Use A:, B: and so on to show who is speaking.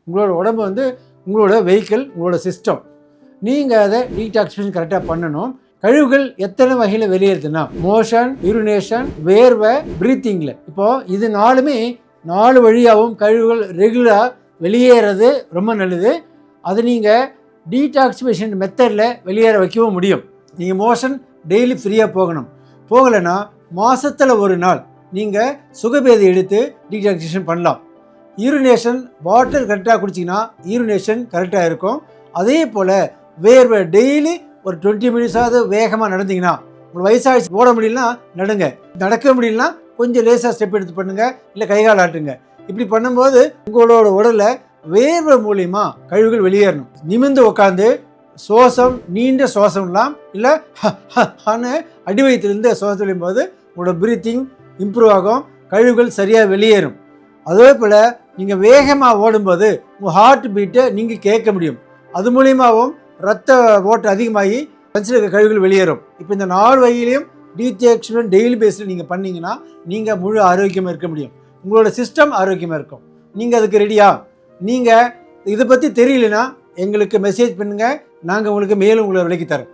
A: உங்களோட உடம்பு வந்து உங்களோட வெஹிக்கிள், உங்களோட சிஸ்டம். நீங்கள் அதை டீடாக்சிஃபிகேஷன் கரெக்டாக பண்ணணும். கழிவுகள் எத்தனை வகையில் வெளியேறுதுன்னா மோஷன், யூரினேஷன், வேர்வை, ப்ரீத்திங்கில். இப்போது இது 4மே 4 வழியாகவும் கழிவுகள் ரெகுலராக வெளியேறது ரொம்ப நல்லது. அது நீங்கள் டீடாக்சிஃபிகேஷன் மெத்தடில் வெளியேற வைக்கவும் முடியும். நீங்கள் மோஷன் டெய்லி ஃப்ரீயாக போகலைன்னா மாதத்தில் ஒரு நாள் நீங்கள் சுகபேதி எடுத்து டீடாக்சிஃபிகேஷன் பண்ணலாம். யூரினேஷன் வாட்டர் கரெக்டாக குடிச்சிங்கன்னா யூரினேஷன் கரெக்டாக இருக்கும். அதே போல் வேர்வை டெய்லி ஒரு 20 மினிட்ஸாவது வேகமாக நடந்தீங்கன்னா, உங்களுக்கு வயசாகிடுச்சு ஓட முடியலன்னா நடுங்க, நடக்க முடியலன்னா கொஞ்சம் லேசாக ஸ்டெப் எடுத்து பண்ணுங்கள், இல்லை கைகால் ஆட்டுங்க. இப்படி பண்ணும்போது உங்களோட உடலில் வேர்வை மூலிமா கழிவுகள் வெளியேறணும். நிமிர்ந்து உட்காந்து சுவாசம், நீண்ட சுவாசம்லாம் இல்லை அடி வயிற்றிலிருந்து சுவாசம் விளையும் போது உங்களோட ப்ரீத்திங் இம்ப்ரூவ் ஆகும், கழிவுகள் சரியாக வெளியேறும். அதே போல் நீங்கள் வேகமாக ஓடும்போது உங்கள் ஹார்ட் பீட்டை நீங்கள் கேட்க முடியும். அது மூலியமாகவும் ரத்த ஓட்டம் அதிகமாகி லங்ஸில் கழிவுகள் வெளியேறும். இப்போ இந்த 4 வகையிலையும் டீடாக்சிஃபிகேஷன் டெய்லி பேஸில் நீங்கள் பண்ணிங்கன்னா நீங்கள் முழு ஆரோக்கியமாக இருக்க முடியும். உங்களோட சிஸ்டம் ஆரோக்கியமாக இருக்கும். நீங்கள் அதுக்கு ரெடியா? நீங்கள் இதை பற்றி தெரியலனா எங்களுக்கு மெசேஜ் பண்ணுங்கள், நாங்கள் உங்களுக்கு மேலும் உங்களை விளக்கி தரோம்.